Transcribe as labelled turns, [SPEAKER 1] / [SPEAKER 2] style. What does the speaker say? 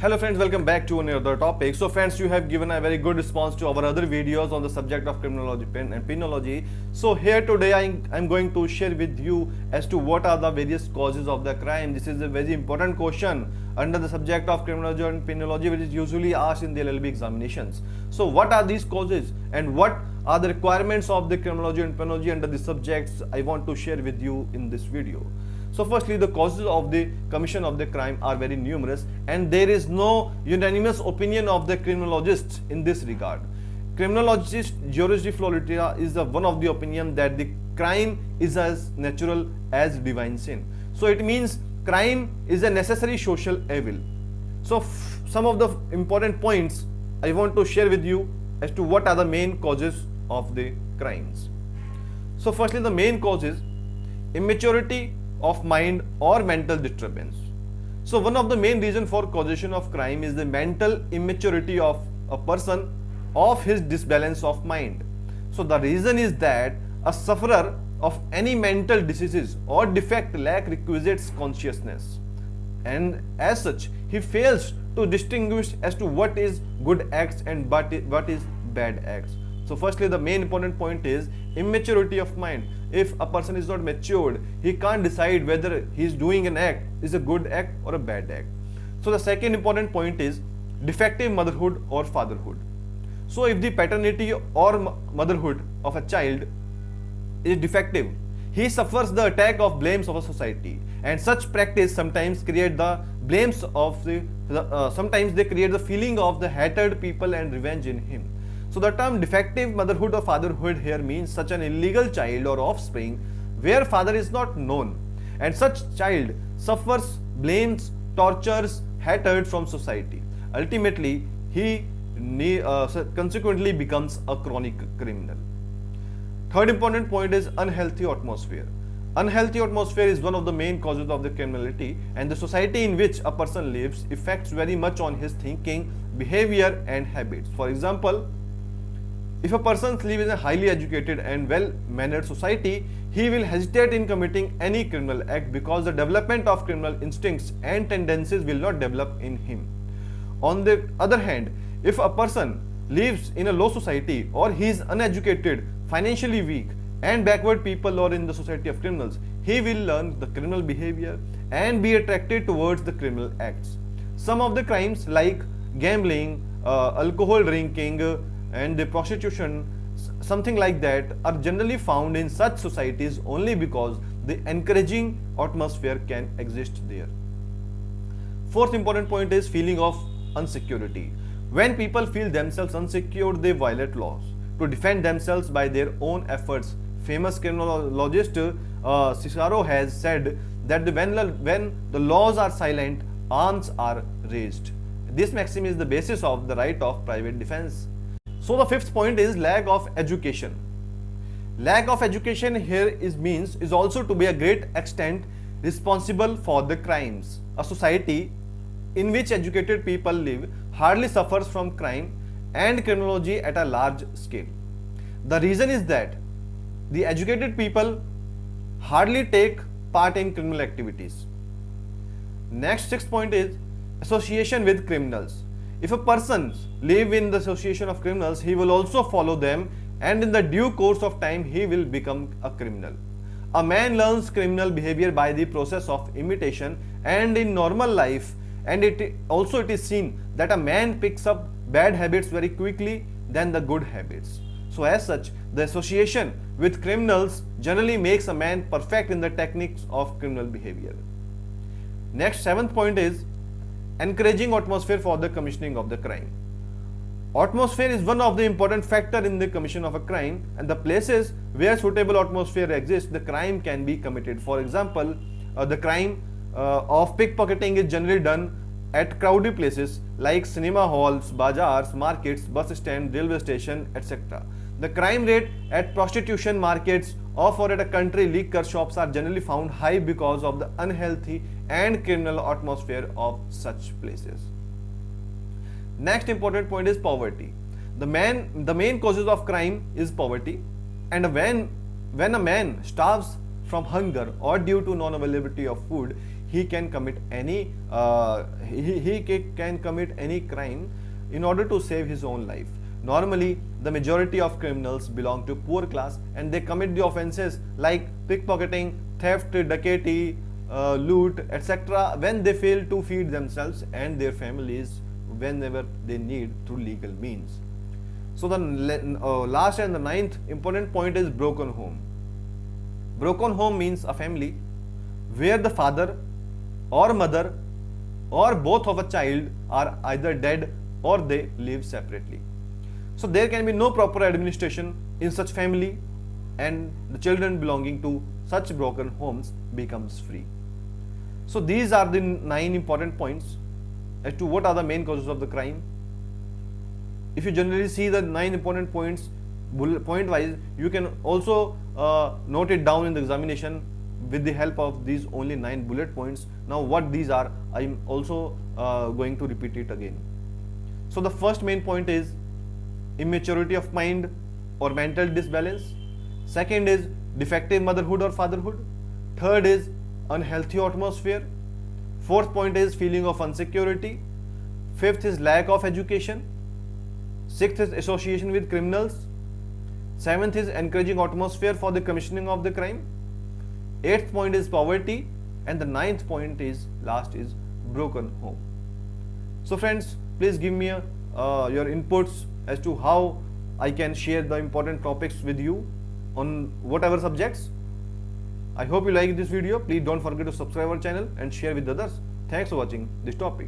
[SPEAKER 1] Hello friends, welcome back to another topic. So friends, you have given a very good response to our other videos on the subject of criminology and penology. So here today I'm going to share with you as to what are the various causes of the crime. This is a very important question under the subject of criminology and penology, which is usually asked in the LLB examinations. So what are these causes and what are the requirements of the criminology and penology under the subjects I want to share with you in this video. So firstly, the causes of the commission of the crime are very numerous and there is no unanimous opinion of the criminologists in this regard. Criminologist George de Florida is one of the opinion that the crime is as natural as divine sin. So it means crime is a necessary social evil. So some of the important points I want to share with you as to what are the main causes of the crimes. So firstly, the main cause is immaturity of mind or mental disturbance. So one of the main reasons for causation of crime is the mental immaturity of a person of his disbalance of mind. So the reason is that a sufferer of any mental diseases or defect lack requisite consciousness, and as such he fails to distinguish as to what is good acts and what is bad acts. So firstly, the main important point is immaturity of mind. If a person is not matured, he can't decide whether he is doing an act is a good act or a bad act. So the second important point is defective motherhood or fatherhood. So if the paternity or motherhood of a child is defective, he suffers the attack of blames of a society, and such practice sometimes create the blames of sometimes they create the feeling of the hated people and revenge in him. So the term defective motherhood or fatherhood here means such an illegal child or offspring where father is not known, and such child suffers blames, tortures, hatred from society. Ultimately, he consequently becomes a chronic criminal. Third important point is unhealthy atmosphere. Unhealthy atmosphere is one of the main causes of the criminality, and the society in which a person lives affects very much on his thinking, behavior and habits. For example, if a person lives in a highly educated and well-mannered society, he will hesitate in committing any criminal act because the development of criminal instincts and tendencies will not develop in him. On the other hand, if a person lives in a low society or he is uneducated, financially weak and backward people or in the society of criminals, he will learn the criminal behavior and be attracted towards the criminal acts. Some of the crimes like gambling, alcohol drinking, and the prostitution, something like that, are generally found in such societies only because the encouraging atmosphere can exist there. Fourth important point is feeling of insecurity. When people feel themselves insecure, they violate laws to defend themselves by their own efforts. Famous criminologist Cicero has said that when the laws are silent, arms are raised. This maxim is the basis of the right of private defense. So the fifth point is lack of education. Lack of education here is also to be a great extent responsible for the crimes. A society in which educated people live hardly suffers from crime and criminology at a large scale. The reason is that the educated people hardly take part in criminal activities. Next, sixth point is association with criminals. If a person lives in the association of criminals, he will also follow them, and in the due course of time he will become a criminal. A man learns criminal behavior by the process of imitation, and in normal life, and it is seen that a man picks up bad habits very quickly than the good habits. So as such, the association with criminals generally makes a man perfect in the techniques of criminal behavior. Next, seventh point is encouraging atmosphere for the commissioning of the crime. Atmosphere is one of the important factors in the commission of a crime, and the places where suitable atmosphere exists, the crime can be committed. For example, the crime of pickpocketing is generally done at crowded places like cinema halls, bazaars, markets, bus stand, railway station, etc. The crime rate at prostitution markets or at a country liquor shops are generally found high because of the unhealthy and criminal atmosphere of such places. Next important point is poverty. The main causes of crime is poverty, and when a man starves from hunger or due to non-availability of food, he can commit any can commit any crime in order to save his own life. Normally, the majority of criminals belong to poor class and they commit the offenses like pickpocketing, theft, dacoity, loot, etc. when they fail to feed themselves and their families whenever they need through legal means. So the last and the ninth important point is broken home. Broken home means a family where the father or mother or both of a child are either dead or they live separately. So there can be no proper administration in such family and the children belonging to such broken homes becomes free. So these are the 9 important points as to what are the main causes of the crime. If you generally see the 9 important points point wise, you can also note it down in the examination with the help of these only 9 bullet points. Now what these are, I am also going to repeat it again. So the first main point is immaturity of mind or mental disbalance. Second is defective motherhood or fatherhood. Third is unhealthy atmosphere. Fourth point is feeling of insecurity. Fifth is lack of education. Sixth is association with criminals. Seventh is encouraging atmosphere for the commissioning of the crime. Eighth point is poverty. And the ninth point is last is broken home. So friends, please give me your inputs as to how I can share the important topics with you on whatever subjects. I hope you like this video. Please don't forget to subscribe our channel and share with others. Thanks for watching this topic.